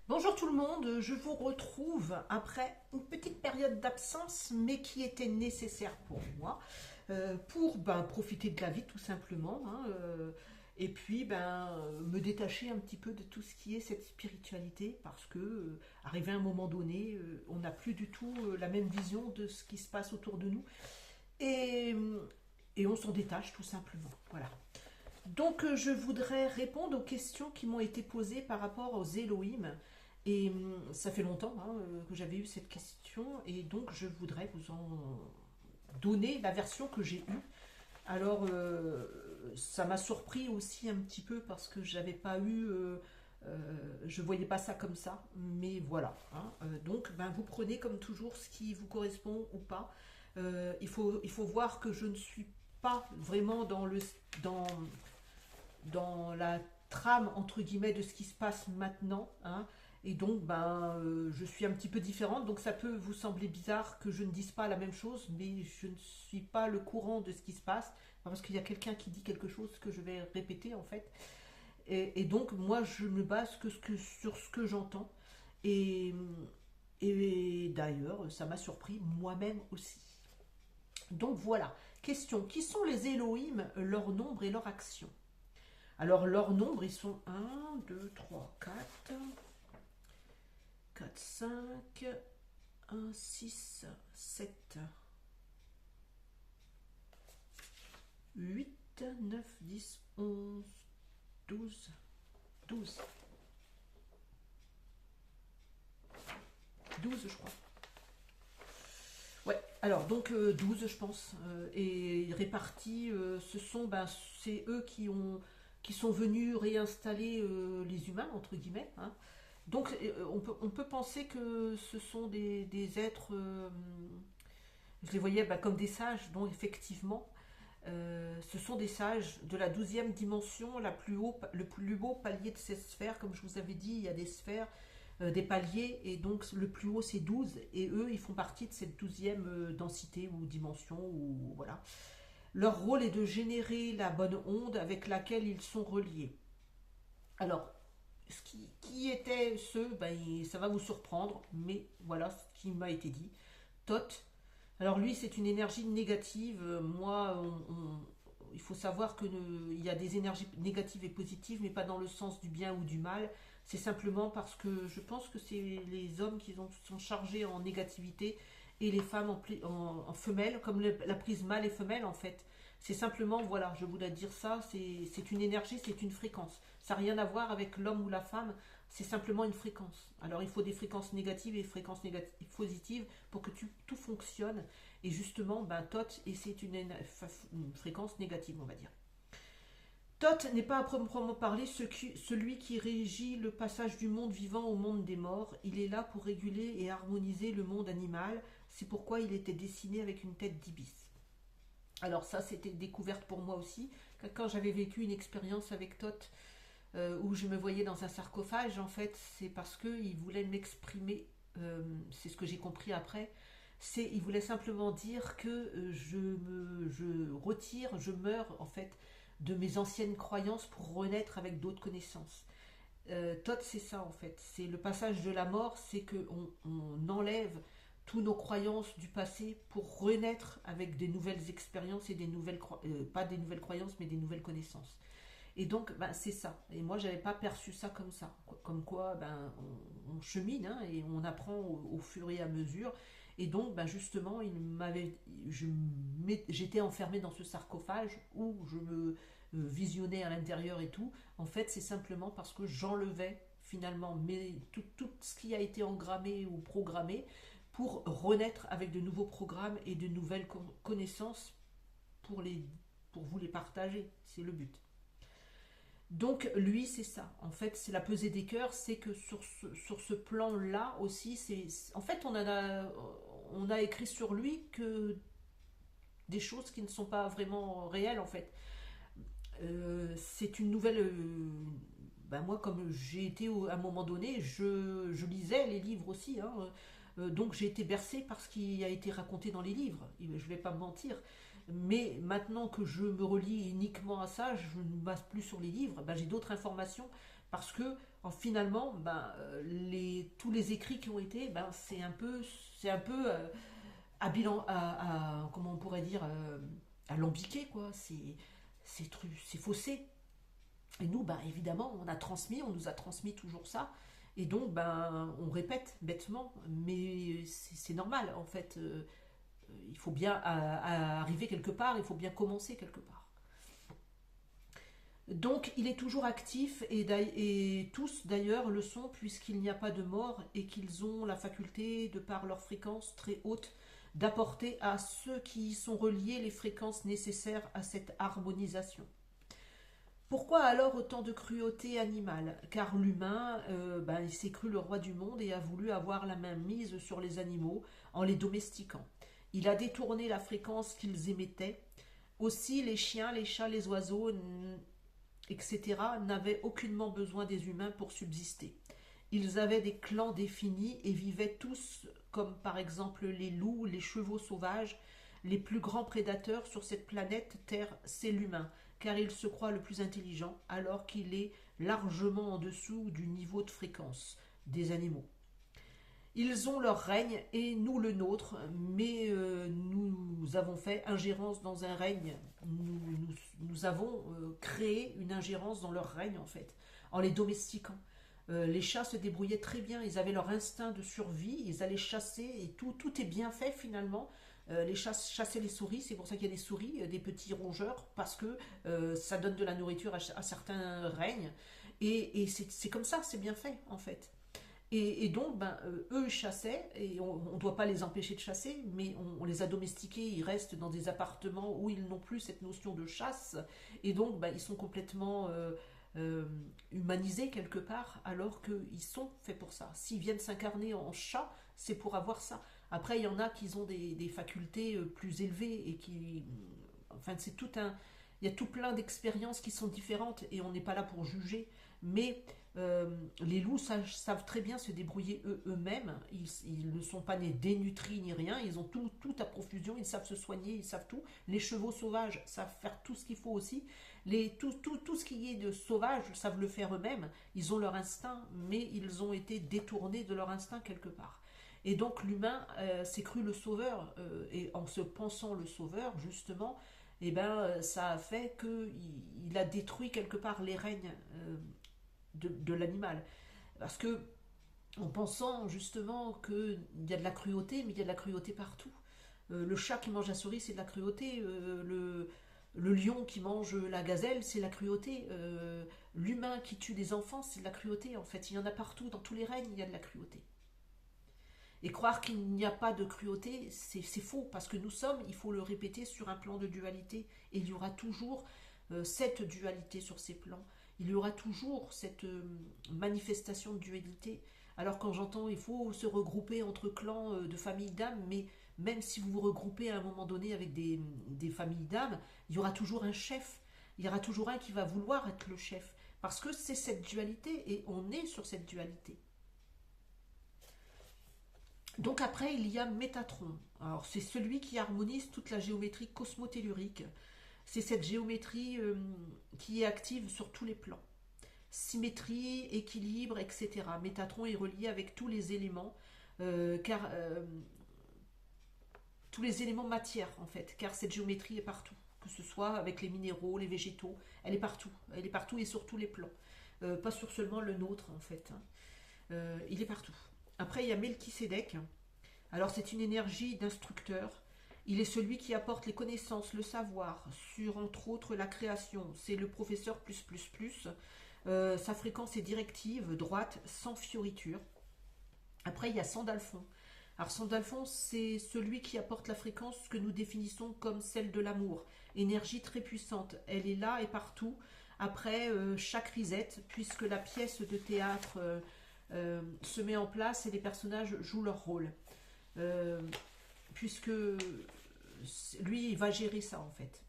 Bonjour tout le monde, je vous retrouve après une petite période d'absence, mais qui était nécessaire pour moi, pour profiter de la vie tout simplement, et puis me détacher un petit peu de tout ce qui est cette spiritualité, parce que arrivé à un moment donné, on n'a plus du tout la même vision de ce qui se passe autour de nous, et, et on s'en détache tout simplement. Voilà. Donc je voudrais répondre aux questions qui m'ont été posées par rapport aux Elohim. Et ça fait longtemps que j'avais eu cette question et donc je voudrais vous en donner la version que j'ai eue. Alors ça m'a surpris aussi un petit peu parce que j'avais pas eu, je voyais pas ça comme ça, mais voilà. Donc vous prenez comme toujours ce qui vous correspond ou pas. Il faut voir que je ne suis pas vraiment dans dans la trame entre guillemets de ce qui se passe maintenant, et donc je suis un petit peu différente, donc ça peut vous sembler bizarre que je ne dise pas la même chose, mais je ne suis pas le courant de ce qui se passe, parce qu'il y a quelqu'un qui dit quelque chose que je vais répéter en fait, et donc moi je me base sur ce que j'entends, et, et d'ailleurs ça m'a surpris moi-même aussi. Donc voilà, question, qui sont les Elohim, leur nombre et leur action? Alors, leur nombre, ils sont un, 2, 3, 4, 4, 5, 1, 6, 7, 8, 9, 10, 11, 12, 12, 12, je crois. Ouais, alors donc 12, je pense. Et répartis, c'est eux qui sont venus réinstaller les humains, entre guillemets. Donc on peut penser que ce sont des êtres, je les voyais comme des sages, dont effectivement, ce sont des sages de la 12e dimension, le plus beau palier de ces sphères. Comme je vous avais dit, il y a des sphères, des paliers, et donc le plus haut c'est 12, et eux ils font partie de cette 12e densité ou dimension, ou voilà. Leur rôle est de générer la bonne onde avec laquelle ils sont reliés. Alors, qui étaient ceux, ça va vous surprendre, mais voilà ce qui m'a été dit. Thoth. Alors lui, c'est une énergie négative. Moi, il faut savoir il y a des énergies négatives et positives, mais pas dans le sens du bien ou du mal. C'est simplement parce que je pense que c'est les hommes qui sont chargés en négativité et les femmes en femelle, comme la prise mâle et femelle en fait. C'est simplement, voilà, je voulais dire ça, c'est une énergie, c'est une fréquence. Ça n'a rien à voir avec l'homme ou la femme, c'est simplement une fréquence. Alors il faut des fréquences négatives et des fréquences positives pour que tout fonctionne. Et justement, Thoth, et c'est une fréquence négative, on va dire. Thoth n'est pas à proprement parler celui qui régit le passage du monde vivant au monde des morts. Il est là pour réguler et harmoniser le monde animal. C'est pourquoi il était dessiné avec une tête d'ibis. Alors ça, c'était découverte pour moi aussi. Quand j'avais vécu une expérience avec Thoth, où je me voyais dans un sarcophage, en fait, c'est parce qu'il voulait m'exprimer, c'est ce que j'ai compris après, il voulait simplement dire que je retire, je meurs en fait de mes anciennes croyances pour renaître avec d'autres connaissances. Todd, c'est ça en fait, c'est le passage de la mort, c'est qu'on enlève tous nos croyances du passé pour renaître avec des nouvelles expériences et pas des nouvelles croyances, mais des nouvelles connaissances. Et donc, c'est ça. Et moi, j'avais pas perçu ça comme ça. Comme quoi, on chemine, et on apprend au fur et à mesure. Et donc, justement, j'étais enfermée dans ce sarcophage où je me visionnais à l'intérieur et tout. En fait, c'est simplement parce que j'enlevais finalement tout ce qui a été engrammé ou programmé pour renaître avec de nouveaux programmes et de nouvelles connaissances pour vous les partager. C'est le but. Donc lui, c'est ça. En fait, c'est la pesée des cœurs, c'est que sur ce plan-là aussi, en fait, on a écrit sur lui que des choses qui ne sont pas vraiment réelles, en fait. C'est une nouvelle... moi, comme j'ai été à un moment donné, je lisais les livres aussi, donc j'ai été bercée par ce qui a été raconté dans les livres. Je ne vais pas me mentir. Mais maintenant que je me relie uniquement à ça, je ne me base plus sur les livres, j'ai d'autres informations. parce que finalement, tous les écrits qui ont été, c'est un peu à bilan, comment on pourrait dire, alambiqué, quoi. C'est faussé. Et nous, évidemment, on nous a transmis toujours ça. Et donc, on répète bêtement, mais c'est normal, en fait. Il faut bien arriver quelque part, il faut bien commencer quelque part. Donc, il est toujours actif, et tous d'ailleurs le sont, puisqu'il n'y a pas de mort, et qu'ils ont la faculté, de par leur fréquence très haute, d'apporter à ceux qui y sont reliés les fréquences nécessaires à cette harmonisation. Pourquoi alors autant de cruauté animale? Car l'humain, il s'est cru le roi du monde et a voulu avoir la main mise sur les animaux en les domestiquant. Il a détourné la fréquence qu'ils émettaient. Aussi, les chiens, les chats, les oiseaux, etc., n'avaient aucunement besoin des humains pour subsister. Ils avaient des clans définis et vivaient tous, comme par exemple les loups, les chevaux sauvages. Les plus grands prédateurs sur cette planète Terre, c'est l'humain, car il se croit le plus intelligent, alors qu'il est largement en dessous du niveau de fréquence des animaux. Ils ont leur règne et nous le nôtre, mais nous avons fait ingérence dans un règne. Nous avons créé une ingérence dans leur règne, en fait, en les domestiquant. Les chats se débrouillaient très bien, ils avaient leur instinct de survie, ils allaient chasser et tout est bien fait finalement. Les chats chassaient les souris, c'est pour ça qu'il y a des souris, des petits rongeurs, parce que ça donne de la nourriture à certains règnes. Et c'est comme ça, c'est bien fait en fait. Et donc, eux chassaient, et on ne doit pas les empêcher de chasser, mais on les a domestiqués, ils restent dans des appartements où ils n'ont plus cette notion de chasse, et donc ils sont complètement humanisés quelque part, alors qu'ils sont faits pour ça. S'ils viennent s'incarner en chat, c'est pour avoir ça. Après, il y en a qui ont des facultés plus élevées, et qui... Enfin, c'est tout un... Il y a tout plein d'expériences qui sont différentes, et on n'est pas là pour juger, mais... les loups savent très bien se débrouiller eux-mêmes. Ils ne sont pas nés dénutris ni rien. Ils ont tout à profusion. Ils savent se soigner. Ils savent tout. Les chevaux sauvages savent faire tout ce qu'il faut aussi. Tout ce qui est de sauvage savent le faire eux-mêmes. Ils ont leur instinct, mais ils ont été détournés de leur instinct quelque part. Et donc l'humain s'est cru le sauveur. Et en se pensant le sauveur, justement, ça a fait qu'il a détruit quelque part les règnes de l'animal. Parce que, en pensant justement qu'il y a de la cruauté, mais il y a de la cruauté partout. Le chat qui mange la souris, c'est de la cruauté. Le lion qui mange la gazelle, c'est la cruauté. L'humain qui tue des enfants, c'est de la cruauté. En fait, il y en a partout, dans tous les règnes, il y a de la cruauté. Et croire qu'il n'y a pas de cruauté, c'est faux, parce que nous sommes, il faut le répéter, sur un plan de dualité. Et il y aura toujours cette dualité sur ces plans. Il y aura toujours cette manifestation de dualité. Alors quand j'entends il faut se regrouper entre clans de familles d'âmes, mais même si vous vous regroupez à un moment donné avec des familles d'âmes, il y aura toujours un chef. Il y aura toujours un qui va vouloir être le chef. Parce que c'est cette dualité, et on est sur cette dualité. Donc après, il y a Métatron. Alors c'est celui qui harmonise toute la géométrie cosmotellurique. C'est cette géométrie qui est active sur tous les plans. Symétrie, équilibre, etc. Métatron est relié avec tous les éléments, car tous les éléments matière en fait, car cette géométrie est partout, que ce soit avec les minéraux, les végétaux, elle est partout et sur tous les plans, pas sur seulement le nôtre en fait. Il est partout. Après il y a Melchisédek. Alors c'est une énergie d'instructeur. Il est celui qui apporte les connaissances, le savoir sur entre autres la création. C'est le professeur plus plus plus. Sa fréquence est directive, droite, sans fioriture. Après, il y a Sandalphon. Alors, Sandalphon, c'est celui qui apporte la fréquence que nous définissons comme celle de l'amour. Énergie très puissante. Elle est là et partout. Après, chaque risette, puisque la pièce de théâtre se met en place et les personnages jouent leur rôle. Puisque lui, il va gérer ça en fait.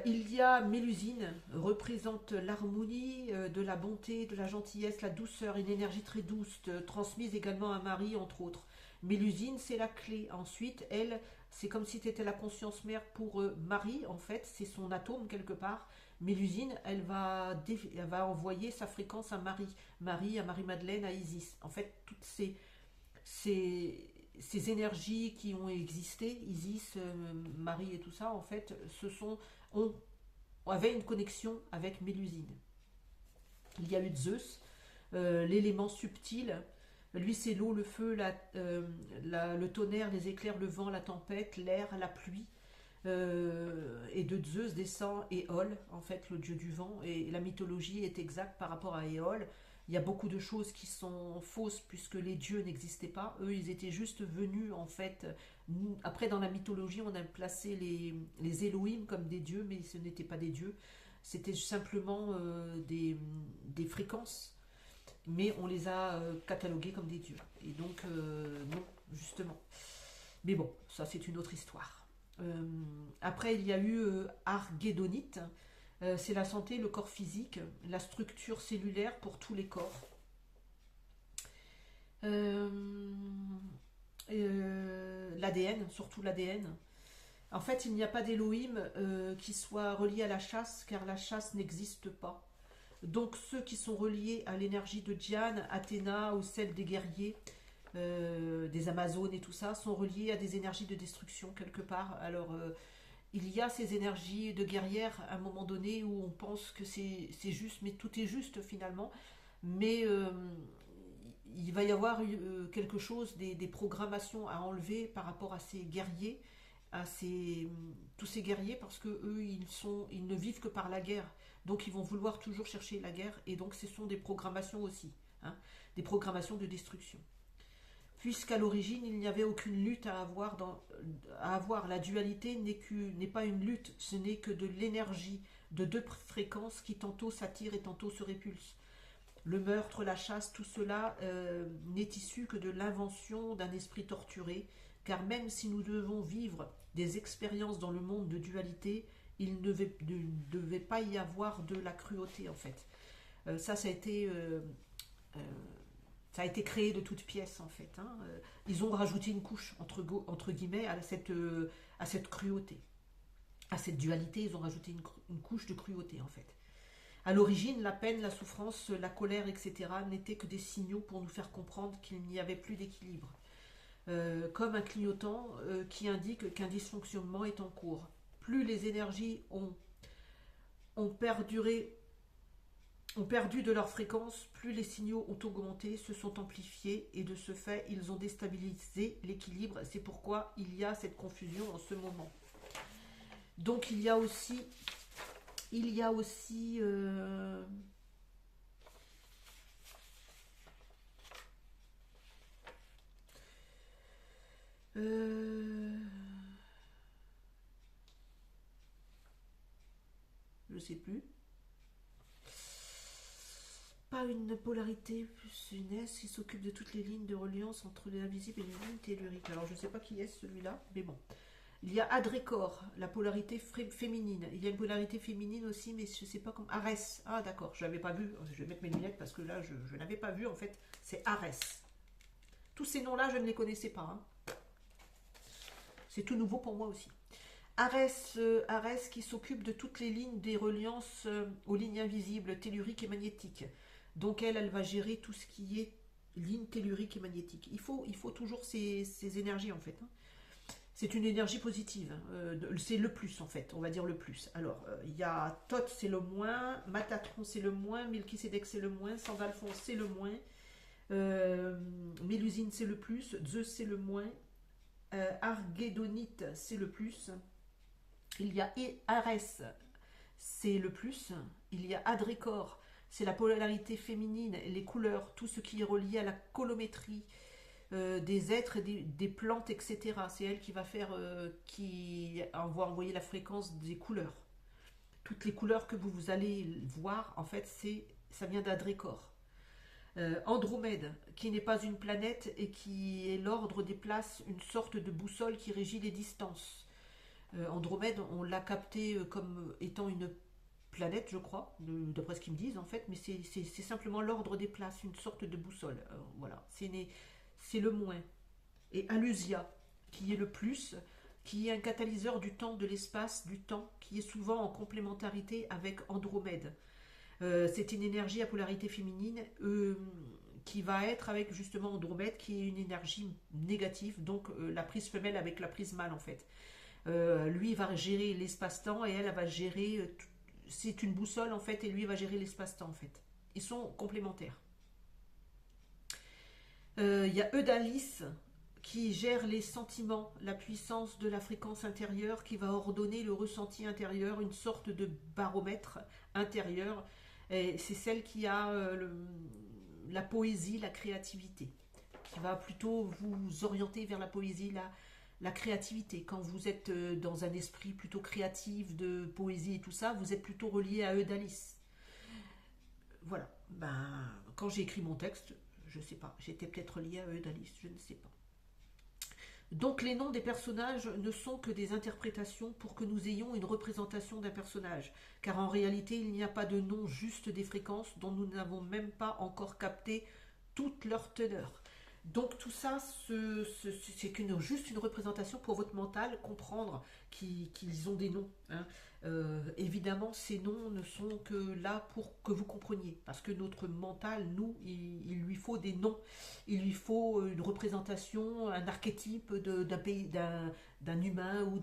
Il y a Mélusine, représente l'harmonie, de la bonté, de la gentillesse, la douceur, une énergie très douce, transmise également à Marie, entre autres. Mélusine, c'est la clé. Ensuite, elle, c'est comme si tu étais la conscience mère pour Marie, en fait, c'est son atome quelque part. Mélusine, elle va envoyer sa fréquence à Marie. Marie, à Marie-Madeleine, à Isis. En fait, toutes ces énergies qui ont existé, Isis, Marie et tout ça, en fait, on avait une connexion avec Mélusine. Il y a eu Zeus, l'élément subtil. Lui, c'est l'eau, le feu, le tonnerre, les éclairs, le vent, la tempête, l'air, la pluie. Et de Zeus descend Éole, en fait, le dieu du vent. Et la mythologie est exacte par rapport à Éole. Il y a beaucoup de choses qui sont fausses puisque les dieux n'existaient pas. Eux, ils étaient juste venus, en fait. Après, dans la mythologie, on a placé les Elohim comme des dieux, mais ce n'étaient pas des dieux. C'était simplement des fréquences, mais on les a catalogués comme des dieux. Et donc, non, justement. Mais bon, ça c'est une autre histoire. Après, il y a eu Arguédonite. C'est la santé, le corps physique, la structure cellulaire pour tous les corps. L'ADN, surtout l'ADN. En fait, il n'y a pas d'Élohim qui soit relié à la chasse, car la chasse n'existe pas. Donc ceux qui sont reliés à l'énergie de Diane, Athéna ou celle des guerriers, des Amazones et tout ça, sont reliés à des énergies de destruction quelque part. Alors il y a ces énergies de guerrières à un moment donné où on pense que c'est juste, mais tout est juste finalement. Mais il va y avoir quelque chose, des programmations à enlever par rapport à ces guerriers, tous ces guerriers, parce que eux ils ne vivent que par la guerre, donc ils vont vouloir toujours chercher la guerre, et donc ce sont des programmations aussi, hein, des programmations de destruction. Puisqu'à l'origine il n'y avait aucune lutte à avoir, la dualité n'est pas une lutte, ce n'est que de l'énergie de deux fréquences qui tantôt s'attirent et tantôt se répulsent. Le meurtre, la chasse, tout cela n'est issu que de l'invention d'un esprit torturé, car même si nous devons vivre des expériences dans le monde de dualité, il ne devait pas y avoir de la cruauté en fait. Ça a été créé de toutes pièces en fait. Hein. Ils ont rajouté une couche entre guillemets à cette cruauté. À cette dualité, ils ont rajouté une couche de cruauté en fait. À l'origine, la peine, la souffrance, la colère, etc. n'étaient que des signaux pour nous faire comprendre qu'il n'y avait plus d'équilibre. Comme un clignotant qui indique qu'un dysfonctionnement est en cours. Plus les énergies ont perdu de leur fréquence, plus les signaux ont augmenté, se sont amplifiés et de ce fait, ils ont déstabilisé l'équilibre. C'est pourquoi il y a cette confusion en ce moment. Donc il y a aussi je sais plus. Pas une polarité plus une S qui s'occupe de toutes les lignes de reliance entre l'invisible et les lignes telluriques. Alors je ne sais pas qui est celui-là, mais bon. Il y a Adrécor, la polarité féminine. Il y a une polarité féminine aussi, mais je ne sais pas comment. Arès. Ah d'accord, je n'avais pas vu. Je vais mettre mes lunettes parce que là, je n'avais pas vu. En fait, c'est Arès. Tous ces noms-là, je ne les connaissais pas. Hein. C'est tout nouveau pour moi aussi. Arès qui s'occupe de toutes les lignes des reliances aux lignes invisibles, telluriques et magnétiques. Donc elle va gérer tout ce qui est ligne tellurique et magnétique. Il faut toujours ces énergies en fait. Hein. C'est une énergie positive. C'est le plus en fait, on va dire le plus. Alors, il y a Thoth, c'est le moins, Matatron, c'est le moins, Melchisedec, c'est le moins, Sandalphon, c'est le moins, Mélusine, c'est le plus, Zeus, c'est le moins, Arguédonite, c'est le plus. Il y a Arès, c'est le plus. Il y a Adrécor, c'est la polarité féminine, les couleurs, tout ce qui est relié à la colométrie, des êtres, des plantes, etc. C'est elle qui va qui va envoyer la fréquence des couleurs. Toutes les couleurs que vous allez voir, en fait, ça vient d'Adrécor. Andromède, qui n'est pas une planète et qui est l'ordre des places, une sorte de boussole qui régit les distances. Andromède, on l'a capté comme étant une planète, je crois, d'après ce qu'ils me disent en fait, mais c'est simplement l'ordre des places, une sorte de boussole. Voilà, c'est le moins. Et Alusia, qui est le plus, qui est un catalyseur du temps, de l'espace, du temps, qui est souvent en complémentarité avec Andromède. C'est une énergie à polarité féminine qui va être avec justement Andromède, qui est une énergie négative, donc la prise femelle avec la prise mâle en fait. Lui va gérer l'espace-temps et elle va gérer. C'est une boussole en fait, et lui va gérer l'espace-temps en fait. Ils sont complémentaires. Il y a Eudalis qui gère les sentiments, la puissance de la fréquence intérieure, qui va ordonner le ressenti intérieur, une sorte de baromètre intérieur. C'est celle qui a la poésie, la créativité, qui va plutôt vous orienter vers la poésie, la créativité. Quand vous êtes dans un esprit plutôt créatif, de poésie et tout ça, vous êtes plutôt relié à Eudalis. Voilà. Quand j'ai écrit mon texte, je ne sais pas, j'étais peut-être lié à Eudalis, je ne sais pas. Donc les noms des personnages ne sont que des interprétations pour que nous ayons une représentation d'un personnage, car en réalité il n'y a pas de nom juste des fréquences dont nous n'avons même pas encore capté toute leur teneur. Donc tout ça, c'est juste une représentation pour votre mental, comprendre qu'ils ont des noms. Hein. Évidemment, ces noms ne sont que là pour que vous compreniez, parce que notre mental, nous, il lui faut des noms, il lui faut une représentation, un archétype d'un pays, d'un humain ou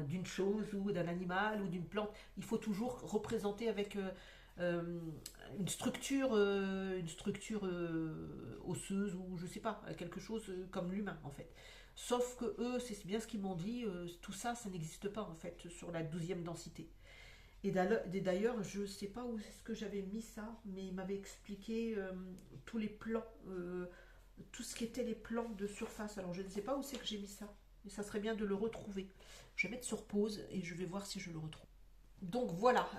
d'une chose ou d'un animal ou d'une plante. Il faut toujours représenter avec une structure osseuse ou je sais pas, quelque chose comme l'humain en fait. Sauf que eux, c'est bien ce qu'ils m'ont dit, tout ça, ça n'existe pas en fait sur la 12e densité. Et d'ailleurs, je ne sais pas où est-ce que j'avais mis ça, mais il m'avait expliqué tous les plans, tout ce qui était les plans de surface. Alors je ne sais pas où c'est que j'ai mis ça, mais ça serait bien de le retrouver. Je vais mettre sur pause et je vais voir si je le retrouve. Donc voilà,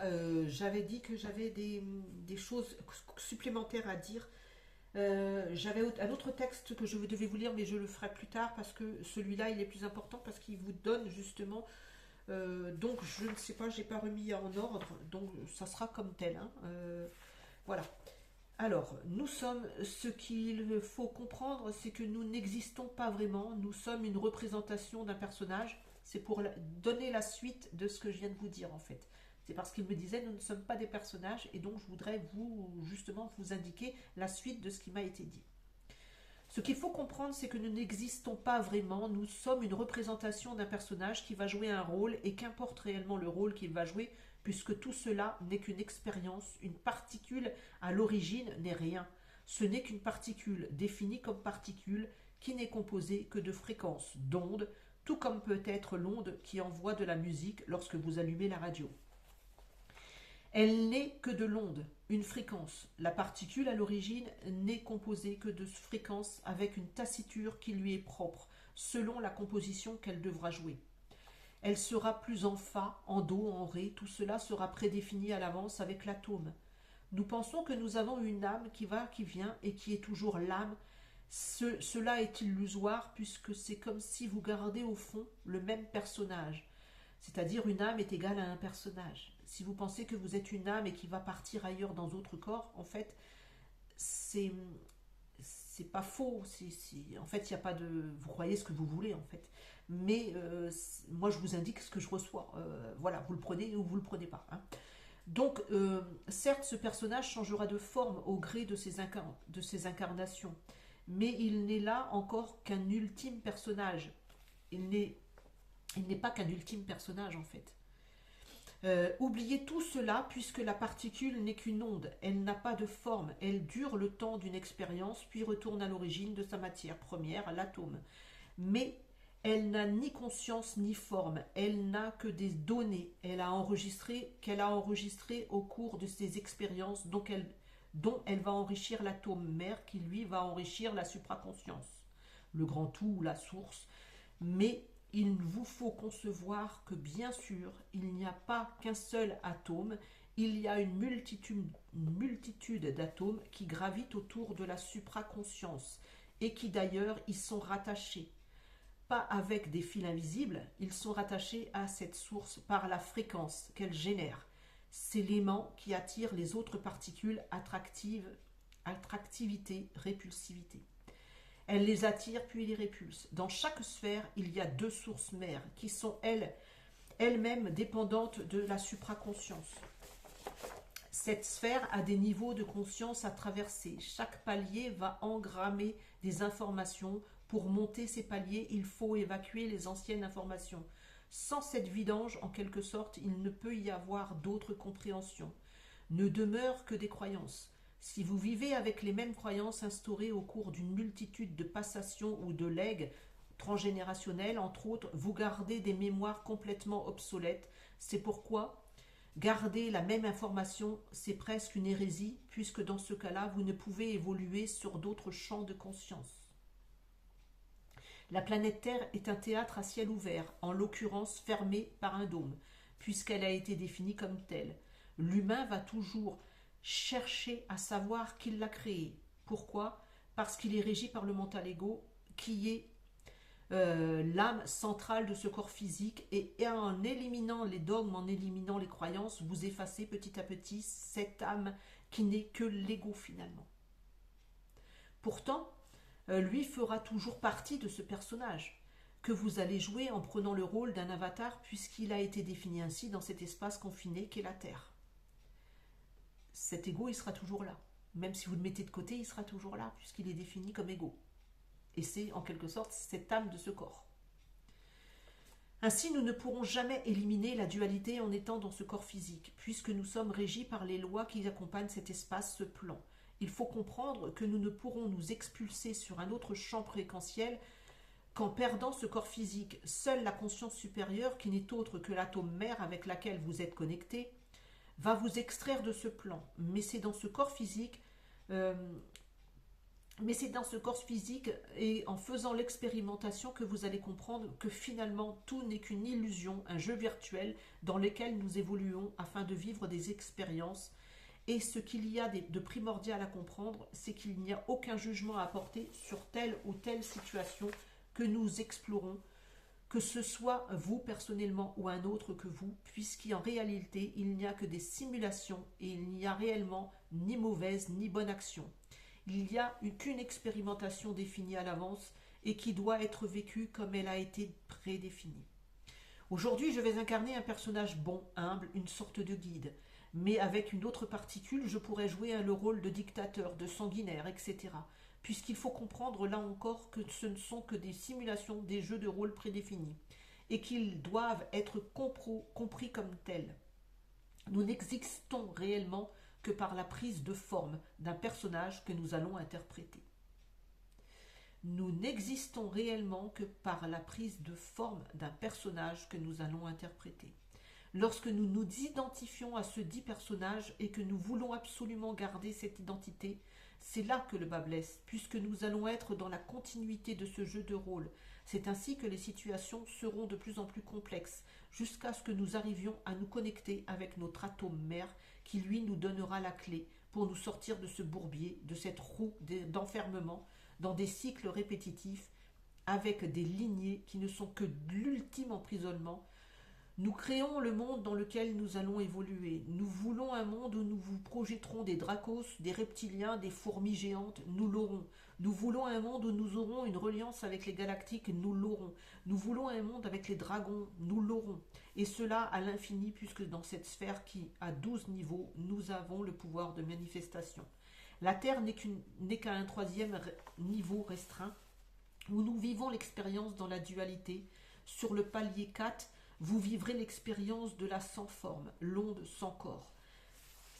j'avais dit que j'avais des choses supplémentaires à dire. J'avais un autre texte que je devais vous lire, mais je le ferai plus tard parce que celui-là, il est plus important parce qu'il vous donne justement. Donc je ne sais pas, j'ai pas remis en ordre, donc ça sera comme tel. Hein. Voilà. Alors, nous sommes, ce qu'il faut comprendre, c'est que nous n'existons pas vraiment, nous sommes une représentation d'un personnage. C'est pour donner la suite de ce que je viens de vous dire en fait. C'est parce qu'il me disait nous ne sommes pas des personnages et donc je voudrais justement vous indiquer la suite de ce qui m'a été dit. Ce qu'il faut comprendre, c'est que nous n'existons pas vraiment, nous sommes une représentation d'un personnage qui va jouer un rôle et qu'importe réellement le rôle qu'il va jouer, puisque tout cela n'est qu'une expérience, une particule à l'origine n'est rien. Ce n'est qu'une particule définie comme particule qui n'est composée que de fréquences, d'ondes, tout comme peut être l'onde qui envoie de la musique lorsque vous allumez la radio. Elle n'est que de l'onde, une fréquence. La particule à l'origine n'est composée que de fréquences avec une tassiture qui lui est propre, selon la composition qu'elle devra jouer. Elle sera plus en fa, en do, en ré, tout cela sera prédéfini à l'avance avec l'atome. Nous pensons que nous avons une âme qui va, qui vient et qui est toujours l'âme. Cela est illusoire puisque c'est comme si vous gardez au fond le même personnage. C'est-à-dire une âme est égale à un personnage. Si vous pensez que vous êtes une âme et qui va partir ailleurs dans d'autres corps, en fait, c'est pas faux. En fait, il n'y a pas de... Vous croyez ce que vous voulez, en fait. Mais moi, je vous indique ce que je reçois. Voilà, vous le prenez ou vous le prenez pas. Hein. Donc, certes, ce personnage changera de forme au gré de ses incarnations. Mais il n'est là encore qu'un ultime personnage. Il n'est pas qu'un ultime personnage, en fait. Oubliez tout cela puisque la particule n'est qu'une onde, elle n'a pas de forme, elle dure le temps d'une expérience puis retourne à l'origine de sa matière première, l'atome. Mais elle n'a ni conscience ni forme, elle n'a que des données qu'elle a enregistrées au cours de ses expériences dont elle va enrichir l'atome mère qui lui va enrichir la supraconscience, le grand tout ou la source. Mais il vous faut concevoir que bien sûr, il n'y a pas qu'un seul atome, il y a une multitude d'atomes qui gravitent autour de la supraconscience et qui d'ailleurs y sont rattachés. Pas avec des fils invisibles, ils sont rattachés à cette source par la fréquence qu'elle génère. C'est l'aimant qui attire les autres particules attractivité, répulsivité. Elle les attire puis les répulse. Dans chaque sphère, il y a deux sources mères qui sont elles-mêmes dépendantes de la supraconscience. Cette sphère a des niveaux de conscience à traverser. Chaque palier va engrammer des informations. Pour monter ces paliers, il faut évacuer les anciennes informations. Sans cette vidange, en quelque sorte, il ne peut y avoir d'autre compréhension. Ne demeurent que des croyances. Si vous vivez avec les mêmes croyances instaurées au cours d'une multitude de passations ou de legs transgénérationnels, entre autres, vous gardez des mémoires complètement obsolètes. C'est pourquoi garder la même information, c'est presque une hérésie, puisque dans ce cas-là, vous ne pouvez évoluer sur d'autres champs de conscience. La planète Terre est un théâtre à ciel ouvert, en l'occurrence fermé par un dôme, puisqu'elle a été définie comme telle. L'humain va toujours chercher à savoir qui l'a créé. Pourquoi? Parce qu'il est régi par le mental ego, qui est l'âme centrale de ce corps physique, et en éliminant les dogmes, en éliminant les croyances, vous effacez petit à petit cette âme qui n'est que l'ego finalement. Pourtant, lui fera toujours partie de ce personnage que vous allez jouer en prenant le rôle d'un avatar, puisqu'il a été défini ainsi dans cet espace confiné qu'est la Terre. Cet ego, il sera toujours là. Même si vous le mettez de côté, il sera toujours là, puisqu'il est défini comme ego. Et c'est en quelque sorte cette âme de ce corps. Ainsi, nous ne pourrons jamais éliminer la dualité en étant dans ce corps physique, puisque nous sommes régis par les lois qui accompagnent cet espace, ce plan. Il faut comprendre que nous ne pourrons nous expulser sur un autre champ fréquentiel qu'en perdant ce corps physique. Seule la conscience supérieure, qui n'est autre que l'atome mère avec laquelle vous êtes connecté, va vous extraire de ce plan. Mais c'est dans ce corps physique et en faisant l'expérimentation que vous allez comprendre que finalement tout n'est qu'une illusion, un jeu virtuel dans lequel nous évoluons afin de vivre des expériences. Et ce qu'il y a de primordial à comprendre, c'est qu'il n'y a aucun jugement à apporter sur telle ou telle situation que nous explorons, que ce soit vous personnellement ou un autre que vous, puisqu'en réalité, il n'y a que des simulations et il n'y a réellement ni mauvaise ni bonne action. Il n'y a qu'une expérimentation définie à l'avance et qui doit être vécue comme elle a été prédéfinie. Aujourd'hui, je vais incarner un personnage bon, humble, une sorte de guide. Mais avec une autre particule, je pourrais jouer le rôle de dictateur, de sanguinaire, etc. Puisqu'il faut comprendre là encore que ce ne sont que des simulations, des jeux de rôle prédéfinis, et qu'ils doivent être compris comme tels. Nous n'existons réellement que par la prise de forme d'un personnage que nous allons interpréter. Nous n'existons réellement que par la prise de forme d'un personnage que nous allons interpréter. Lorsque nous nous identifions à ce dit personnage et que nous voulons absolument garder cette identité, c'est là que le bât blesse, puisque nous allons être dans la continuité de ce jeu de rôle. C'est ainsi que les situations seront de plus en plus complexes, jusqu'à ce que nous arrivions à nous connecter avec notre atome mère, qui lui nous donnera la clé pour nous sortir de ce bourbier, de cette roue d'enfermement, dans des cycles répétitifs, avec des lignées qui ne sont que l'ultime emprisonnement. Nous créons le monde dans lequel nous allons évoluer. Nous voulons un monde où nous vous projetterons des dracos, des reptiliens, des fourmis géantes, nous l'aurons. Nous voulons un monde où nous aurons une reliance avec les galactiques, nous l'aurons. Nous voulons un monde avec les dragons, nous l'aurons. Et cela à l'infini, puisque dans cette sphère qui a 12 niveaux, nous avons le pouvoir de manifestation. La Terre n'est qu'à un troisième niveau restreint, où nous vivons l'expérience dans la dualité. Sur le palier 4, vous vivrez l'expérience de la sans-forme, l'onde sans corps.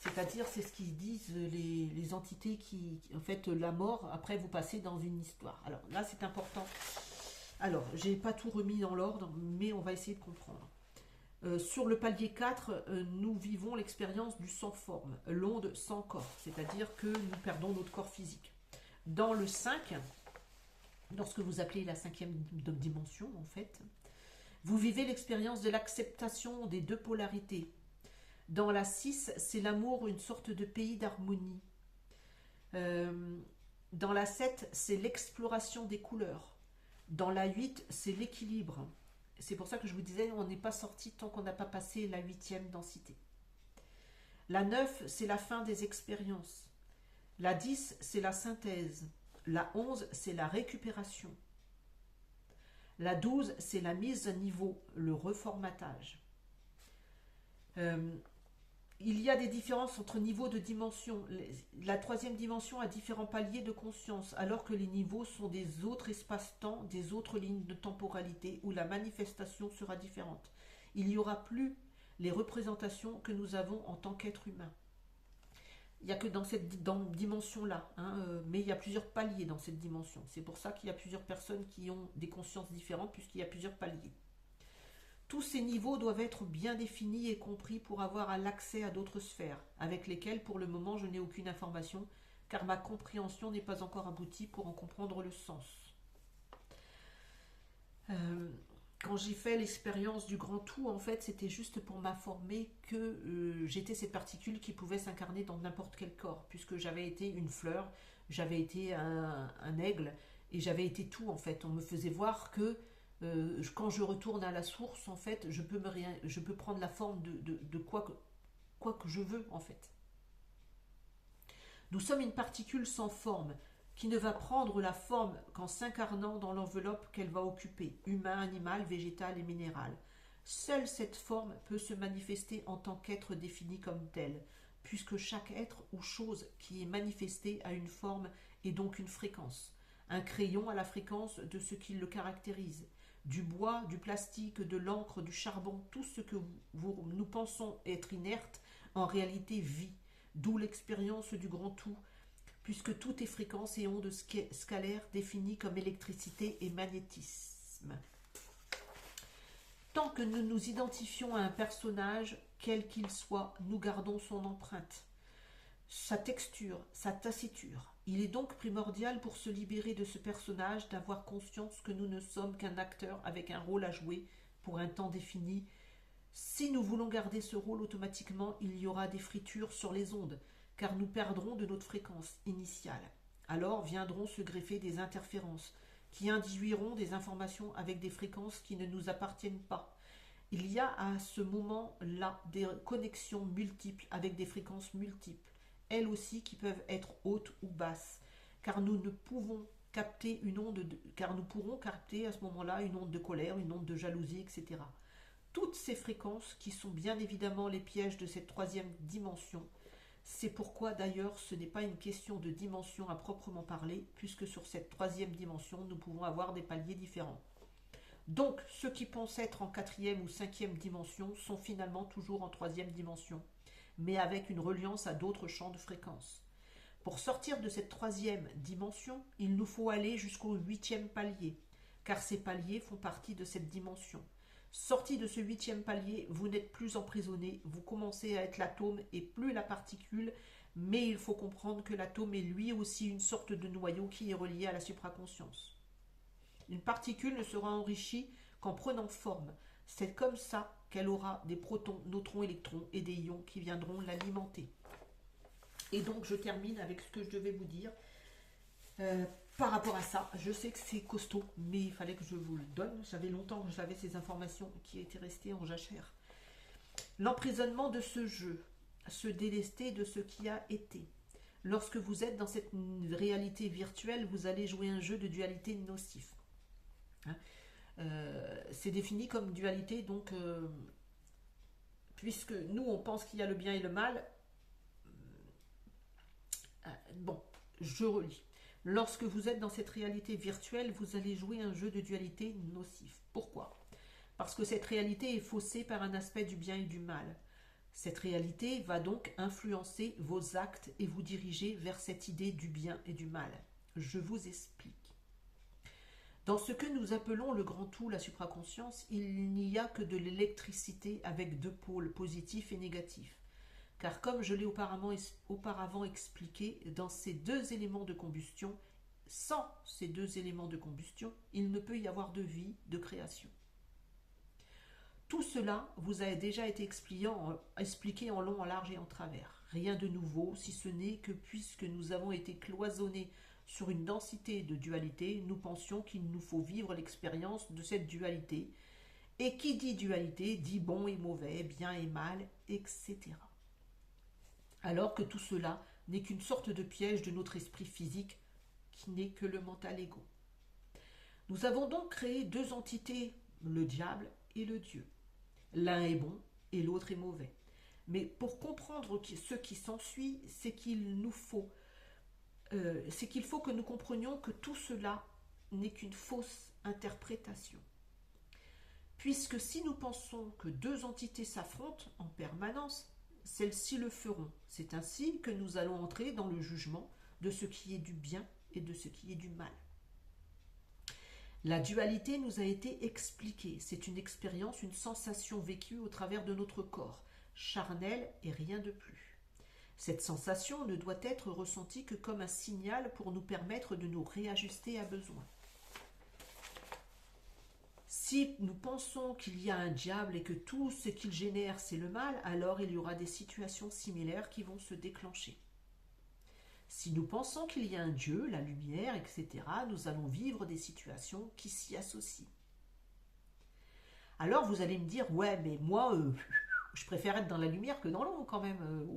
C'est-à-dire, c'est ce qu'ils disent les entités qui, en fait, la mort, après vous passez dans une histoire. Alors là, c'est important. Alors, j'ai pas tout remis dans l'ordre, mais on va essayer de comprendre. Sur le palier 4, nous vivons l'expérience du sans-forme, l'onde sans corps, c'est-à-dire que nous perdons notre corps physique. Dans le 5, dans ce que vous appelez la 5e dimension, en fait, vous vivez l'expérience de l'acceptation des deux polarités. Dans la 6, c'est l'amour, une sorte de pays d'harmonie. Dans la 7, c'est l'exploration des couleurs. Dans la 8, c'est l'équilibre. C'est pour ça que je vous disais, on n'est pas sorti tant qu'on n'a pas passé la 8e densité. La 9, c'est la fin des expériences. La 10, c'est la synthèse. La 11, c'est la récupération. La 12, c'est la mise à niveau, le reformatage. Euh, il y a des différences entre niveaux de dimension. La troisième dimension a différents paliers de conscience, alors que les niveaux sont des autres espaces-temps, des autres lignes de temporalité où la manifestation sera différente. Il n'y aura plus les représentations que nous avons en tant qu'être humain. Il n'y a que dans cette dimension-là, mais il y a plusieurs paliers dans cette dimension. C'est pour ça qu'il y a plusieurs personnes qui ont des consciences différentes, puisqu'il y a plusieurs paliers. Tous ces niveaux doivent être bien définis et compris pour avoir l'accès à d'autres sphères, avec lesquelles pour le moment je n'ai aucune information, car ma compréhension n'est pas encore aboutie pour en comprendre le sens. Quand j'ai fait l'expérience du grand tout, en fait, c'était juste pour m'informer que j'étais cette particule qui pouvait s'incarner dans n'importe quel corps, puisque j'avais été une fleur, j'avais été un aigle, et j'avais été tout, en fait. On me faisait voir que quand je retourne à la source, en fait, je peux prendre la forme de quoi que je veux, en fait. Nous sommes une particule sans forme, qui ne va prendre la forme qu'en s'incarnant dans l'enveloppe qu'elle va occuper, humain, animal, végétal et minéral. Seule cette forme peut se manifester en tant qu'être défini comme tel, puisque chaque être ou chose qui est manifesté a une forme et donc une fréquence. Un crayon a la fréquence de ce qui le caractérise. Du bois, du plastique, de l'encre, du charbon, tout ce que nous pensons être inerte, en réalité vit, d'où l'expérience du grand tout, puisque tout est fréquence et onde scalaire définies comme électricité et magnétisme. Tant que nous nous identifions à un personnage, quel qu'il soit, nous gardons son empreinte, sa texture, sa taciture. Il est donc primordial pour se libérer de ce personnage d'avoir conscience que nous ne sommes qu'un acteur avec un rôle à jouer pour un temps défini. Si nous voulons garder ce rôle, automatiquement, il y aura des fritures sur les ondes, car nous perdrons de notre fréquence initiale. Alors viendront se greffer des interférences, qui induiront des informations avec des fréquences qui ne nous appartiennent pas. Il y a à ce moment-là des connexions multiples avec des fréquences multiples, elles aussi qui peuvent être hautes ou basses, car nous pourrons capter à ce moment-là une onde de colère, une onde de jalousie, etc. Toutes ces fréquences, qui sont bien évidemment les pièges de cette troisième dimension, c'est pourquoi d'ailleurs ce n'est pas une question de dimension à proprement parler, puisque sur cette troisième dimension, nous pouvons avoir des paliers différents. Donc, ceux qui pensent être en quatrième ou cinquième dimension sont finalement toujours en troisième dimension, mais avec une reliance à d'autres champs de fréquences. Pour sortir de cette troisième dimension, il nous faut aller jusqu'au huitième palier, car ces paliers font partie de cette dimension. Sorti de ce huitième palier, vous n'êtes plus emprisonné, vous commencez à être l'atome et plus la particule, mais il faut comprendre que l'atome est lui aussi une sorte de noyau qui est relié à la supraconscience. Une particule ne sera enrichie qu'en prenant forme. C'est comme ça qu'elle aura des protons, neutrons, électrons et des ions qui viendront l'alimenter. Et donc je termine avec ce que je devais vous dire. Par rapport à ça, je sais que c'est costaud, mais il fallait que je vous le donne. J'avais longtemps que j'avais ces informations qui étaient restées en jachère. L'emprisonnement de ce jeu, se délester de ce qui a été. Lorsque vous êtes dans cette réalité virtuelle, vous allez jouer un jeu de dualité nocif. C'est défini comme dualité, donc puisque nous on pense qu'il y a le bien et le mal. Bon, je relis. Lorsque vous êtes dans cette réalité virtuelle, vous allez jouer un jeu de dualité nocif. Pourquoi ? Parce que cette réalité est faussée par un aspect du bien et du mal. Cette réalité va donc influencer vos actes et vous diriger vers cette idée du bien et du mal. Je vous explique. Dans ce que nous appelons le grand tout, la supraconscience, il n'y a que de l'électricité avec deux pôles, positifs et négatifs. Car comme je l'ai auparavant expliqué, dans ces deux éléments de combustion, sans ces deux éléments de combustion, il ne peut y avoir de vie, de création. Tout cela vous a déjà été expliqué en long, en large et en travers. Rien de nouveau, si ce n'est que puisque nous avons été cloisonnés sur une densité de dualité, nous pensions qu'il nous faut vivre l'expérience de cette dualité. Et qui dit dualité dit bon et mauvais, bien et mal, etc. Alors que tout cela n'est qu'une sorte de piège de notre esprit physique qui n'est que le mental ego. Nous avons donc créé deux entités, le diable et le Dieu. L'un est bon et l'autre est mauvais. Mais pour comprendre ce qui s'ensuit, c'est qu'il faut que nous comprenions que tout cela n'est qu'une fausse interprétation. Puisque si nous pensons que deux entités s'affrontent en permanence, celles-ci le feront. C'est ainsi que nous allons entrer dans le jugement de ce qui est du bien et de ce qui est du mal. La dualité nous a été expliquée. C'est une expérience, une sensation vécue au travers de notre corps, charnel et rien de plus. Cette sensation ne doit être ressentie que comme un signal pour nous permettre de nous réajuster à besoin. Si nous pensons qu'il y a un diable et que tout ce qu'il génère c'est le mal, alors il y aura des situations similaires qui vont se déclencher. Si nous pensons qu'il y a un Dieu, la lumière, etc., nous allons vivre des situations qui s'y associent. Alors vous allez me dire, ouais, mais moi, je préfère être dans la lumière que dans l'ombre quand même.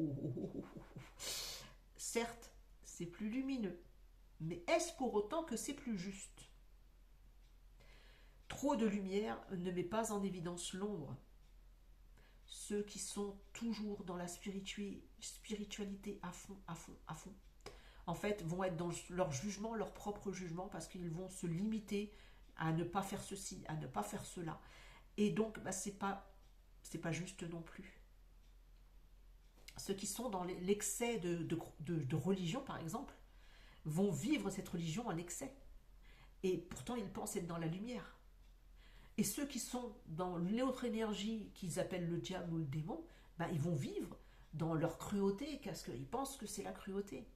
Certes, c'est plus lumineux, mais est-ce pour autant que c'est plus juste ? Trop de lumière ne met pas en évidence l'ombre. Ceux qui sont toujours dans la spiritualité à fond, en fait, vont être dans leur jugement, leur propre jugement, parce qu'ils vont se limiter à ne pas faire ceci, à ne pas faire cela. Et donc, c'est pas juste non plus. Ceux qui sont dans l'excès de religion, par exemple, vont vivre cette religion en excès. Et pourtant, ils pensent être dans la lumière. Et ceux qui sont dans l'autre énergie qu'ils appellent le diable ou le démon, ils vont vivre dans leur cruauté, parce qu'ils pensent que c'est la cruauté.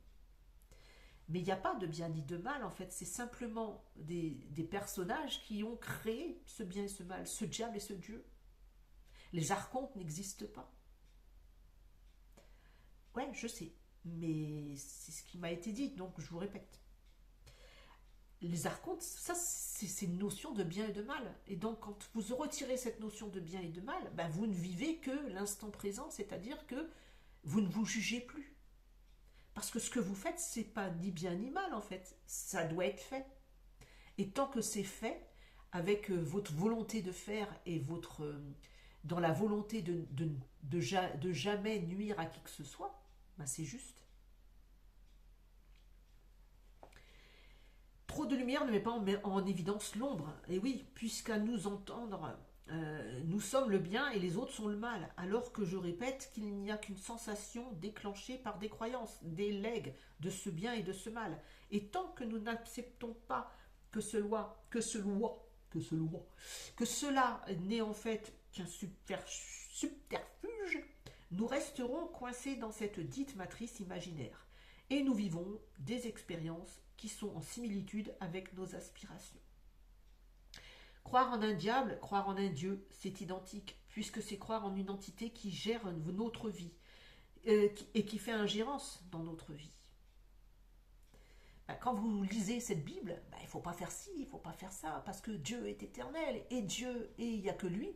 Mais il n'y a pas de bien ni de mal, en fait. C'est simplement des personnages qui ont créé ce bien et ce mal, ce diable et ce Dieu. Les archontes n'existent pas. Ouais, je sais, mais c'est ce qui m'a été dit, donc je vous répète. Les archontes, ça, c'est une notion de bien et de mal. Et donc, quand vous retirez cette notion de bien et de mal, vous ne vivez que l'instant présent, c'est-à-dire que vous ne vous jugez plus. Parce que ce que vous faites, c'est pas ni bien ni mal, en fait. Ça doit être fait. Et tant que c'est fait, avec votre volonté de faire et dans la volonté de jamais nuire à qui que ce soit, c'est juste. Trop de lumière ne met pas en évidence l'ombre. Et oui, puisqu'à nous entendre, nous sommes le bien et les autres sont le mal. Alors que je répète qu'il n'y a qu'une sensation déclenchée par des croyances, des legs de ce bien et de ce mal. Et tant que nous n'acceptons pas que cela n'est en fait qu'un subterfuge, nous resterons coincés dans cette dite matrice imaginaire. Et nous vivons des expériences qui sont en similitude avec nos aspirations. Croire en un diable, croire en un Dieu, c'est identique, puisque c'est croire en une entité qui gère notre vie et qui fait ingérence dans notre vie. Quand vous lisez cette Bible, il ne faut pas faire ci, il ne faut pas faire ça, parce que Dieu est éternel, et Dieu, et il n'y a que lui.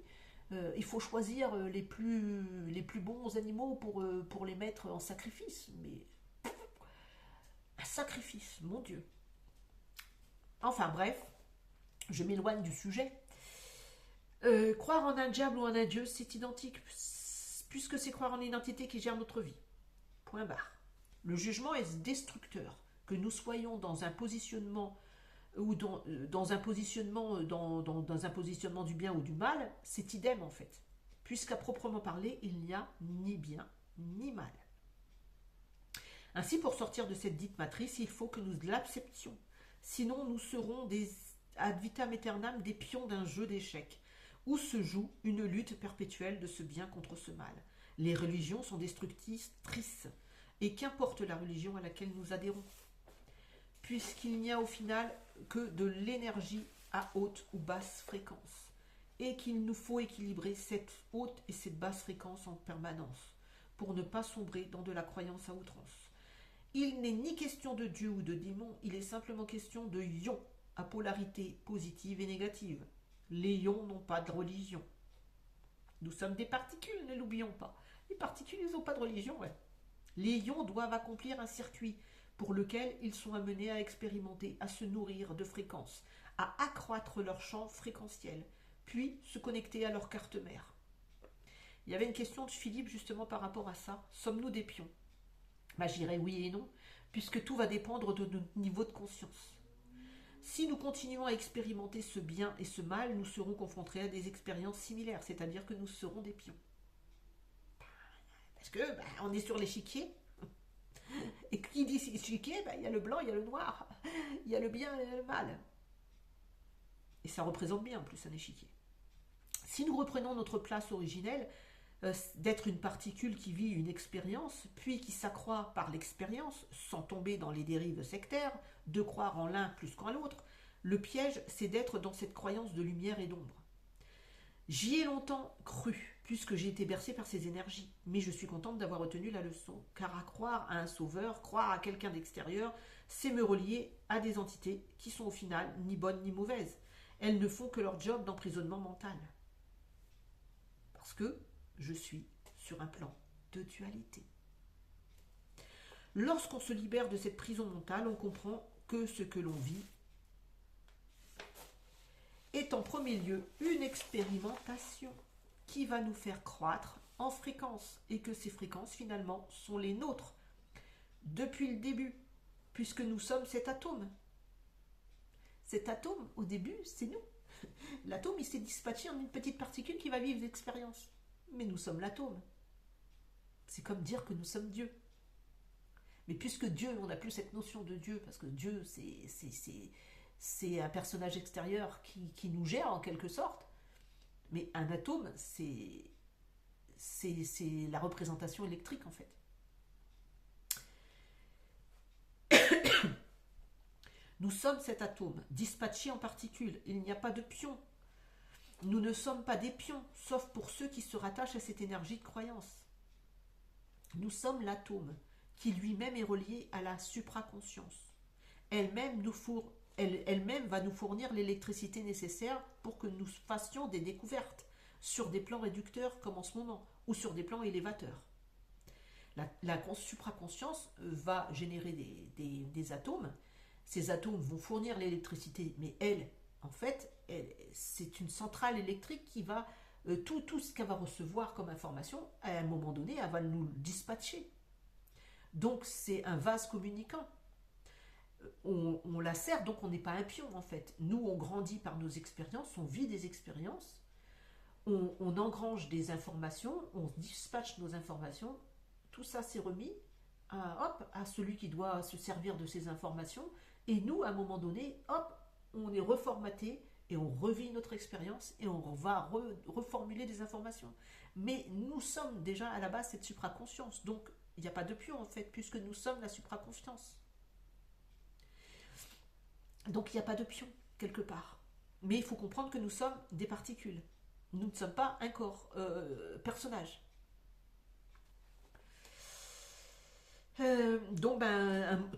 Il faut choisir les plus bons animaux pour les mettre en sacrifice. Mais un sacrifice, mon Dieu. Enfin bref, je m'éloigne du sujet. Croire en un diable ou en un Dieu, c'est identique, puisque c'est croire en une entité qui gère notre vie. Point barre. Le jugement est destructeur. Que nous soyons dans un positionnement ou dans un positionnement du bien ou du mal, c'est idem en fait. Puisqu'à proprement parler, il n'y a ni bien ni mal. Ainsi, pour sortir de cette dite matrice, il faut que nous l'acceptions. Sinon, nous serons ad vitam aeternam des pions d'un jeu d'échecs, où se joue une lutte perpétuelle de ce bien contre ce mal. Les religions sont destructrices, et qu'importe la religion à laquelle nous adhérons, puisqu'il n'y a au final que de l'énergie à haute ou basse fréquence, et qu'il nous faut équilibrer cette haute et cette basse fréquence en permanence, pour ne pas sombrer dans de la croyance à outrance. Il n'est ni question de Dieu ou de démon, il est simplement question de ions à polarité positive et négative. Les ions n'ont pas de religion. Nous sommes des particules, ne l'oublions pas. Les particules, ils n'ont pas de religion, ouais. Les ions doivent accomplir un circuit pour lequel ils sont amenés à expérimenter, à se nourrir de fréquences, à accroître leur champ fréquentiel, puis se connecter à leur carte mère. Il y avait une question de Philippe justement par rapport à ça. Sommes-nous des pions? Je dirais oui et non, puisque tout va dépendre de notre niveau de conscience. Si nous continuons à expérimenter ce bien et ce mal, nous serons confrontés à des expériences similaires, c'est-à-dire que nous serons des pions. Parce que on est sur l'échiquier, et qui dit échiquier, il y a le blanc, il y a le noir, il y a le bien et le mal. Et ça représente bien en plus un échiquier. Si nous reprenons notre place originelle, d'être une particule qui vit une expérience, puis qui s'accroît par l'expérience, sans tomber dans les dérives sectaires, de croire en l'un plus qu'en l'autre, le piège, c'est d'être dans cette croyance de lumière et d'ombre. J'y ai longtemps cru, puisque j'ai été bercée par ces énergies, mais je suis contente d'avoir retenu la leçon, car à croire à un sauveur, croire à quelqu'un d'extérieur, c'est me relier à des entités qui sont au final ni bonnes ni mauvaises. Elles ne font que leur job d'emprisonnement mental. Parce que je suis sur un plan de dualité. Lorsqu'on se libère de cette prison mentale, on comprend que ce que l'on vit est en premier lieu une expérimentation qui va nous faire croître en fréquence et que ces fréquences finalement sont les nôtres depuis le début, puisque nous sommes cet atome. Cet atome, au début, c'est nous. L'atome, il s'est dispatché en une petite particule qui va vivre l'expérience. Mais nous sommes l'atome. C'est comme dire que nous sommes Dieu. Mais puisque Dieu, on n'a plus cette notion de Dieu, parce que Dieu, c'est un personnage extérieur qui nous gère en quelque sorte, mais un atome, c'est la représentation électrique en fait. Nous sommes cet atome, dispatché en particules. Il n'y a pas de pion. Nous ne sommes pas des pions, sauf pour ceux qui se rattachent à cette énergie de croyance. Nous sommes l'atome, qui lui-même est relié à la supraconscience. Elle-même va nous fournir l'électricité nécessaire pour que nous fassions des découvertes, sur des plans réducteurs comme en ce moment, ou sur des plans élévateurs. La supraconscience va générer des atomes. Ces atomes vont fournir l'électricité, mais en fait, c'est une centrale électrique qui va, tout ce qu'elle va recevoir comme information, à un moment donné, elle va nous le dispatcher. Donc c'est un vase communicant. On la sert, donc on n'est pas un pion en fait. Nous, on grandit par nos expériences, on vit des expériences, on engrange des informations, on dispatche nos informations, tout ça c'est remis à celui qui doit se servir de ces informations, et nous, à un moment donné, on est reformaté et on revit notre expérience et on va reformuler des informations. Mais nous sommes déjà à la base cette supraconscience, donc il n'y a pas de pion en fait, puisque nous sommes la supraconscience. Donc il n'y a pas de pion quelque part. Mais il faut comprendre que nous sommes des particules. Nous ne sommes pas un corps, personnage. Donc,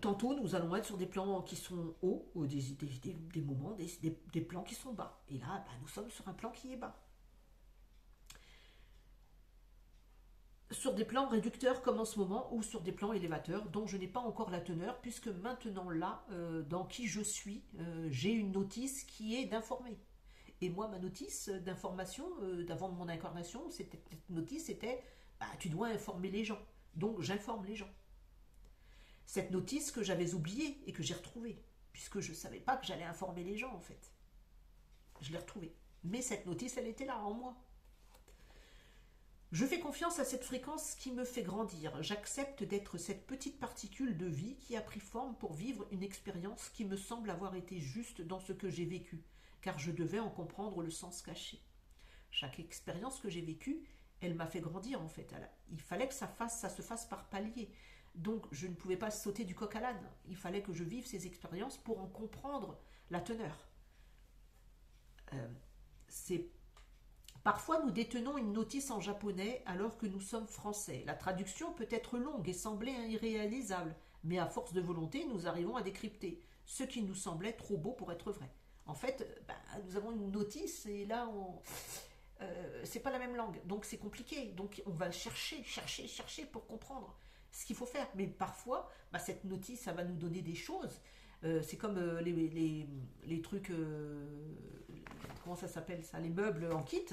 tantôt, nous allons être sur des plans qui sont hauts, ou des moments, des plans qui sont bas. Et là, nous sommes sur un plan qui est bas. Sur des plans réducteurs comme en ce moment, ou sur des plans élévateurs, dont je n'ai pas encore la teneur, puisque maintenant là, dans qui je suis, j'ai une notice qui est d'informer. Et moi, ma notice d'information, d'avant mon incarnation, cette notice était, tu dois informer les gens. Donc, j'informe les gens. Cette notice que j'avais oubliée et que j'ai retrouvée, puisque je ne savais pas que j'allais informer les gens en fait. Je l'ai retrouvée. Mais cette notice, elle était là en moi. Je fais confiance à cette fréquence qui me fait grandir. J'accepte d'être cette petite particule de vie qui a pris forme pour vivre une expérience qui me semble avoir été juste dans ce que j'ai vécu, car je devais en comprendre le sens caché. Chaque expérience que j'ai vécue, elle m'a fait grandir en fait. Il fallait que ça se fasse par palier. Donc je ne pouvais pas sauter du coq à l'âne. Il fallait que je vive ces expériences pour en comprendre la teneur. Parfois nous détenons une notice en japonais alors que nous sommes français. La traduction peut être longue et sembler irréalisable, mais à force de volonté, nous arrivons à décrypter ce qui nous semblait trop beau pour être vrai. En fait, nous avons une notice et là, c'est pas la même langue, donc c'est compliqué. Donc on va chercher pour comprendre. ce qu'il faut faire. Mais parfois, bah, cette notice, ça va nous donner des choses. C'est comme les trucs, comment ça s'appelle ça, les meubles en kit.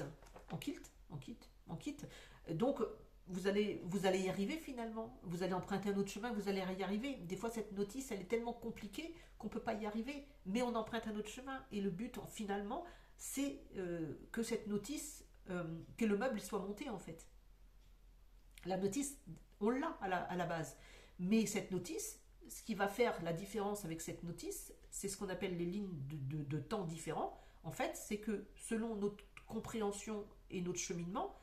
Donc, vous allez y arriver finalement. Vous allez emprunter un autre chemin, vous allez y arriver. Des fois, cette notice, elle est tellement compliquée qu'on ne peut pas y arriver. Mais on emprunte un autre chemin. Et le but, finalement, c'est que cette notice, que le meuble soit monté en fait. La notice, on l'a à la base. Mais cette notice, ce qui va faire la différence avec cette notice, c'est ce qu'on appelle les lignes de temps différents. En fait, c'est que selon notre compréhension et notre cheminement,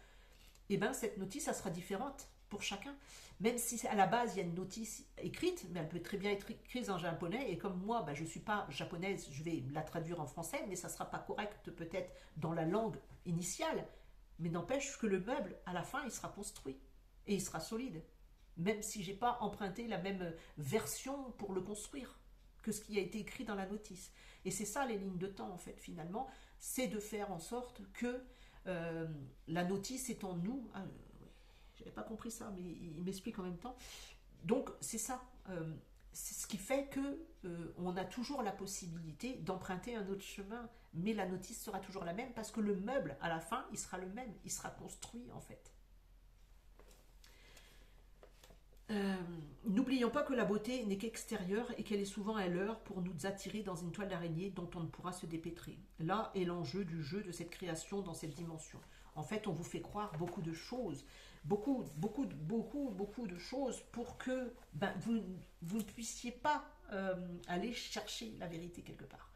eh ben, cette notice, ça sera différente pour chacun. Même si à la base, il y a une notice écrite, mais elle peut très bien être écrite en japonais. Et comme moi, ben, je ne suis pas japonaise, je vais la traduire en français, mais ça ne sera pas correct peut-être dans la langue initiale. Mais n'empêche que le meuble, à la fin, il sera construit. Et il sera solide. Même si je n'ai pas emprunté la même version pour le construire que ce qui a été écrit dans la notice. Et c'est ça les lignes de temps, en fait, finalement. C'est de faire en sorte que la notice est en nous. Ah, j'avais pas compris ça, mais il m'explique en même temps. Donc, c'est ça. C'est ce qui fait que on a toujours la possibilité d'emprunter un autre chemin, mais la notice sera toujours la même parce que le meuble, à la fin, il sera le même. Il sera construit, en fait. N'oublions pas que la beauté n'est qu'extérieure et qu'elle est souvent à l'heure pour nous attirer dans une toile d'araignée dont on ne pourra se dépêtrer. Là est l'enjeu du jeu de cette création dans cette dimension. En fait, on vous fait croire beaucoup de choses, beaucoup de choses pour que ben, vous ne puissiez pas aller chercher la vérité quelque part.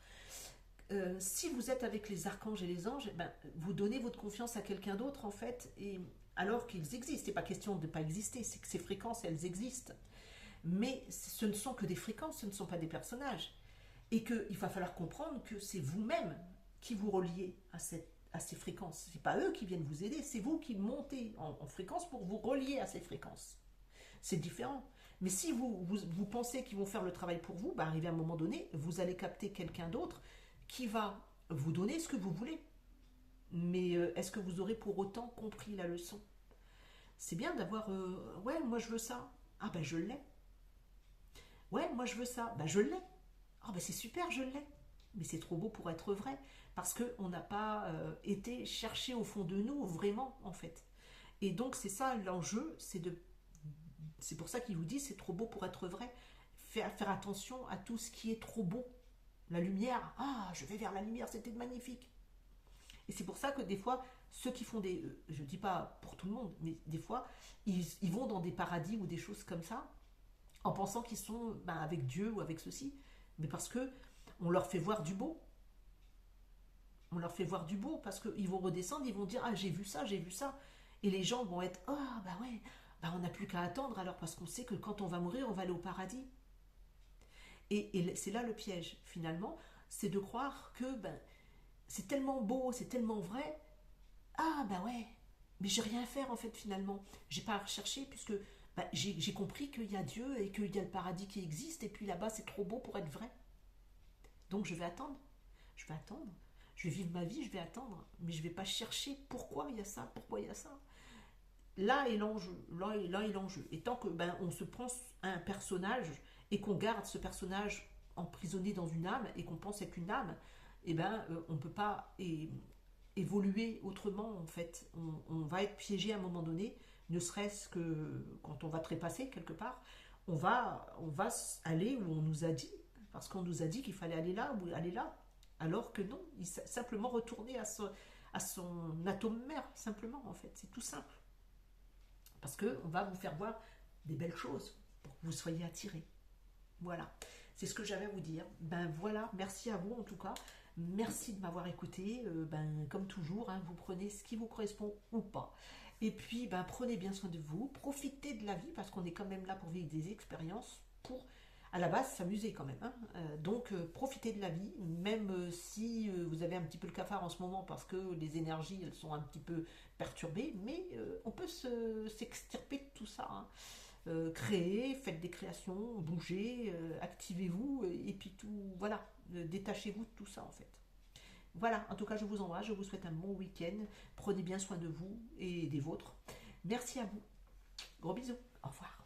Si vous êtes avec les archanges et les anges, ben, vous donnez votre confiance à quelqu'un d'autre en fait, et alors qu'ils existent. C'est pas question de ne pas exister, c'est que ces fréquences, elles existent. Mais ce ne sont que des fréquences, ce ne sont pas des personnages. Et qu'il va falloir comprendre que c'est vous-même qui vous reliez à ces fréquences. Ce n'est pas eux qui viennent vous aider, c'est vous qui montez en fréquence pour vous relier à ces fréquences. C'est différent. Mais si vous pensez qu'ils vont faire le travail pour vous, bah, arrivé à un moment donné, vous allez capter quelqu'un d'autre qui va vous donner ce que vous voulez. Mais est-ce que vous aurez pour autant compris la leçon? C'est bien d'avoir ouais, moi je veux ça. Ah ben je l'ai. Ouais, moi je veux ça. Ben je l'ai. Ah ben c'est super, je l'ai. Mais c'est trop beau pour être vrai. Parce qu'on n'a pas été chercher au fond de nous vraiment, en fait. Et donc c'est ça l'enjeu, c'est pour ça qu'il vous dit c'est trop beau pour être vrai. Faire attention à tout ce qui est trop beau. La lumière, ah, je vais vers la lumière, c'était magnifique. Et c'est pour ça que des fois, ceux qui font des... je ne dis pas pour tout le monde, mais des fois, ils vont dans des paradis ou des choses comme ça, en pensant qu'ils sont ben, avec Dieu ou avec ceci, mais parce que on leur fait voir du beau. On leur fait voir du beau, parce qu'ils vont redescendre, ils vont dire, ah, j'ai vu ça, j'ai vu ça. Et les gens vont être, ah, oh, bah ouais, bah on n'a plus qu'à attendre alors, parce qu'on sait que quand on va mourir, on va aller au paradis. Et c'est là le piège, finalement, c'est de croire que ben, c'est tellement beau, c'est tellement vrai. Ah bah ouais, mais j'ai rien à faire en fait finalement. J'ai pas à rechercher puisque bah, j'ai compris qu'il y a Dieu et qu'il y a le paradis qui existe et puis là-bas c'est trop beau pour être vrai. Donc je vais attendre. Je vais attendre. Je vais vivre ma vie, je vais attendre. Mais je vais pas chercher pourquoi il y a ça, pourquoi il y a ça. Là est l'enjeu. Là est l'enjeu. Et tant que ben, on se prend un personnage et qu'on garde ce personnage emprisonné dans une âme et qu'on pense être une âme, eh ben on peut pas évoluer autrement en fait. On va être piégé à un moment donné, ne serait-ce que quand on va trépasser quelque part, on va aller où on nous a dit, parce qu'on nous a dit qu'il fallait aller là ou aller là, alors que non, il simplement retourner à son atome mère, simplement en fait, c'est tout simple. Parce qu'on va vous faire voir des belles choses pour que vous soyez attirés. Voilà, c'est ce que j'avais à vous dire. Ben voilà, merci à vous en tout cas. Merci de m'avoir écouté. Ben, comme toujours, hein, vous prenez ce qui vous correspond ou pas. Et puis, ben, prenez bien soin de vous. Profitez de la vie parce qu'on est quand même là pour vivre des expériences, pour, à la base, s'amuser quand même. Hein. Donc, profitez de la vie, même si vous avez un petit peu le cafard en ce moment parce que les énergies, elles sont un petit peu perturbées. Mais on peut s'extirper de tout ça. Hein. Créez, faites des créations, bougez, activez-vous et puis tout, voilà, détachez-vous de tout ça en fait. Voilà, en tout cas je vous embrasse, je vous souhaite un bon week-end, prenez bien soin de vous et des vôtres. Merci à vous, gros bisous, au revoir.